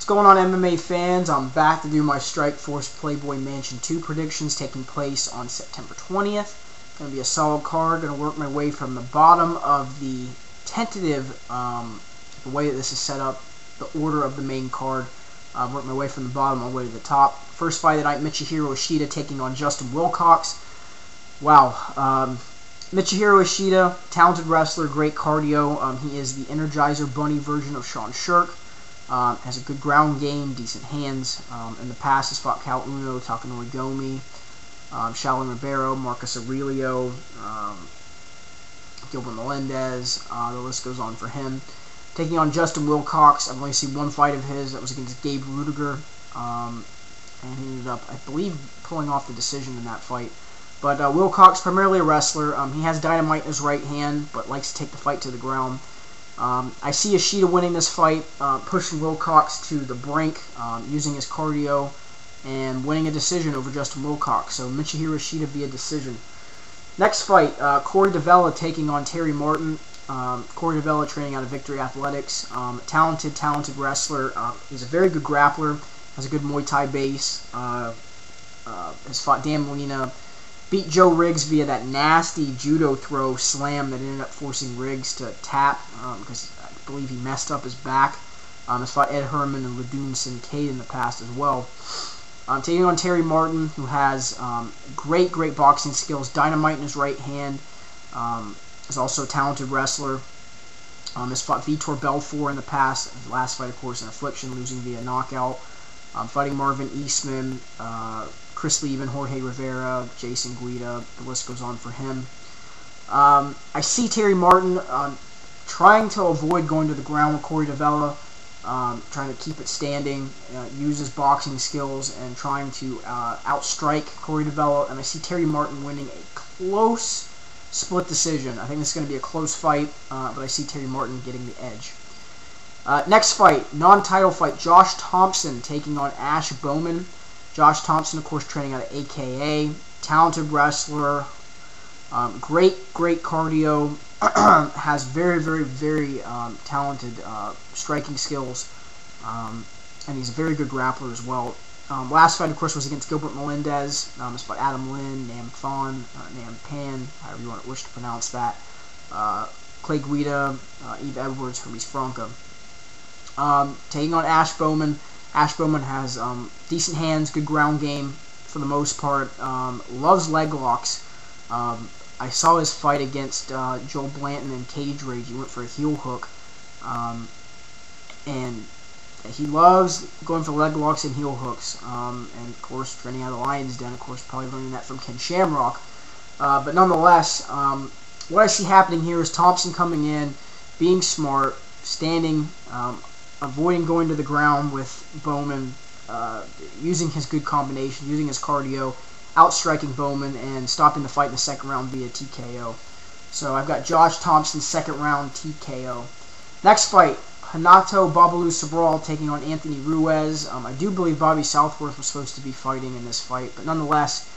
What's going on, MMA fans? I'm back to do my Strikeforce Playboy Mansion 2 predictions taking place on September 20th. Going to be a solid card. Going to work my way from the bottom of the tentative, the way that this is set up, the order of the main card. Work my way from the bottom all the way to the top. First fight of the night, Michihiro Ishida taking on Justin Wilcox. Wow. Michihiro Ishida, talented wrestler, great cardio. He is the Energizer Bunny version of Sean Shirk. Has a good ground game, decent hands. In the past, has fought Cal Uno, Takanori Gomi, Shaolin Ribeiro, Marcus Aurelio, Gilbert Melendez. The list goes on for him. Taking on Justin Wilcox, I've only seen one fight of his. That was against Gabe Rudiger. And he ended up, I believe, pulling off the decision in that fight. But Wilcox, primarily a wrestler. He has dynamite in his right hand, but likes to take the fight to the ground. I see Ishida winning this fight, pushing Wilcox to the brink, using his cardio, and winning a decision over Justin Wilcox. So Michihiro Ishida via decision. Next fight, Corey Davella taking on Terry Martin. Corey Davella training out of Victory Athletics. Talented wrestler. He's a very good grappler. Has a good Muay Thai base. Has fought Dan Molina. Beat Joe Riggs via that nasty judo throw slam that ended up forcing Riggs to tap because I believe he messed up his back. Has fought Ed Herman and Ladun Sincade in the past as well. Taking on Terry Martin, who has great boxing skills, dynamite in his right hand. Is also a talented wrestler. Has fought Vitor Belfort in the past. His last fight, of course, in Affliction, losing via knockout. Fighting Marvin Eastman, Chris Levin, Jorge Rivera, Jason Guida. The list goes on for him. I see Terry Martin trying to avoid going to the ground with Corey Davella, trying to keep it standing, use his boxing skills, and trying to outstrike Corey Davella. And I see Terry Martin winning a close split decision. I think this is going to be a close fight, but I see Terry Martin getting the edge. Next fight, non-title fight, Josh Thompson taking on Ash Bowman. Josh Thompson, of course, training out of AKA. Talented wrestler. Great cardio. Has very talented striking skills. And he's a very good grappler as well. Last fight, of course, was against Gilbert Melendez. This fought Adam Lin, Nam Thon, Nam Pan, however you wish to pronounce that. Clay Guida, Eve Edwards, Hermes Franca. Taking on Ash Bowman. Ash Bowman has decent hands, good ground game for the most part. Loves leg locks. I saw his fight against Joel Blanton in Cage Rage. He went for a heel hook. And he loves going for leg locks and heel hooks. And of course, training out of the Lion's Den, of course, probably learning that from Ken Shamrock. But nonetheless, what I see happening here is Thompson coming in, being smart, standing, avoiding going to the ground with Bowman, using his good combination, using his cardio, outstriking Bowman, and stopping the fight in the second round via TKO. So I've got Josh Thompson, second round TKO. Next fight, Renato Babalu Sobral taking on Anthony Ruiz. I do believe Bobby Southworth was supposed to be fighting in this fight, but nonetheless,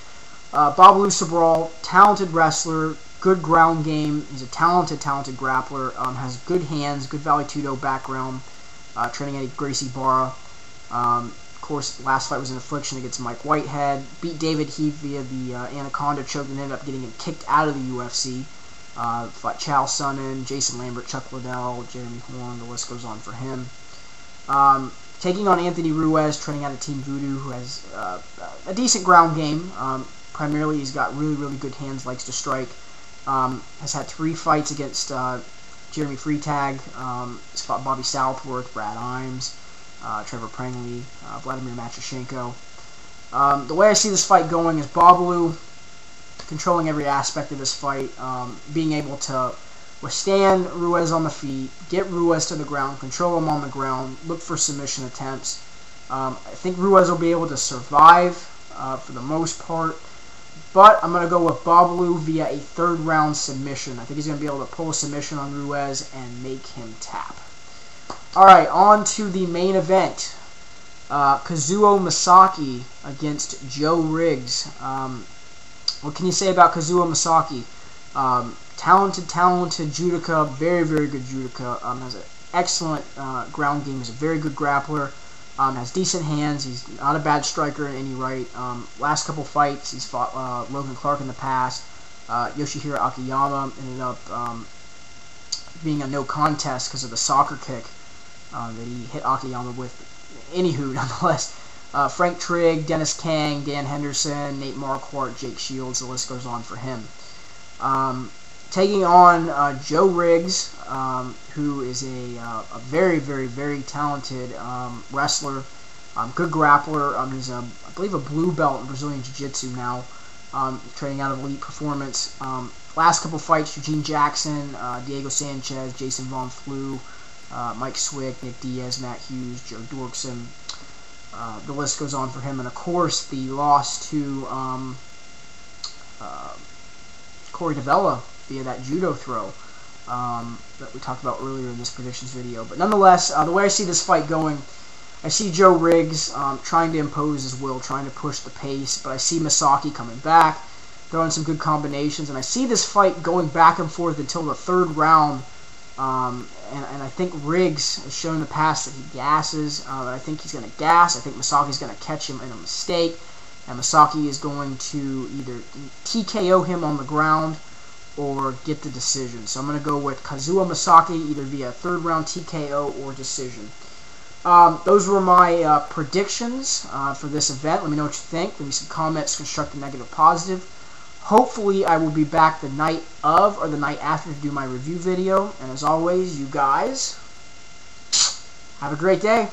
Babalu Sobral, talented wrestler, good ground game. He's a talented grappler. Has good hands, good Vale Tudo background. Training at Gracie Barra. Of course, last fight was an Affliction against Mike Whitehead. Beat David Heath via the Anaconda choke and ended up getting him kicked out of the UFC. Fought Chael Sonnen, Jason Lambert, Chuck Liddell, Jeremy Horn. The list goes on for him. Taking on Anthony Ruiz, training out of Team Voodoo, who has a decent ground game. Primarily, he's got really good hands, likes to strike. Has had 3 fights against Jeremy Freitag. Has fought Bobby Southworth, Brad Imes, Trevor Prangley, Vladimir Machashenko. The way I see this fight going is Babalu controlling every aspect of this fight, being able to withstand Ruiz on the feet, get Ruiz to the ground, control him on the ground, look for submission attempts. I think Ruiz will be able to survive for the most part. But I'm going to go with Babalu via a third round submission. I think he's going to be able to pull a submission on Ruiz and make him tap. Alright, on to the main event. Kazuo Masaki against Joe Riggs. What can you say about Kazuo Masaki? Talented judoka, very good judoka. Has an excellent ground game. He's a very good grappler. Has decent hands. He's not a bad striker in any right. Last couple fights, he's fought Logan Clark in the past. Yoshihiro Akiyama ended up being a no contest because of the soccer kick that he hit Akiyama with. Anywho, nonetheless, Frank Trigg, Dennis Kang, Dan Henderson, Nate Marquardt, Jake Shields, the list goes on for him. Taking on Joe Riggs, who is a very, very, very talented wrestler, good grappler. He's, I believe, a blue belt in Brazilian Jiu-Jitsu now, training out of Elite Performance. Last couple fights, Eugene Jackson, Diego Sanchez, Jason Von Flue, Mike Swick, Nick Diaz, Matt Hughes, Joe Dorkson. The list goes on for him. And, of course, the loss to Corey Davella via that judo throw that we talked about earlier in this predictions video. But nonetheless, the way I see this fight going, I see Joe Riggs trying to impose his will, trying to push the pace, but I see Misaki coming back, throwing some good combinations, and I see this fight going back and forth until the third round, and I think Riggs has shown in the past that he gasses. I think he's going to gas. I think Misaki's going to catch him in a mistake, and Misaki is going to either TKO him on the ground or get the decision. So I'm going to go with Kazuo Misaki, either via third round TKO or decision. Those were my predictions for this event. Let me know what you think. Leave me some comments, constructive, negative, positive. Hopefully I will be back the night of or the night after to do my review video. And as always, you guys, have a great day.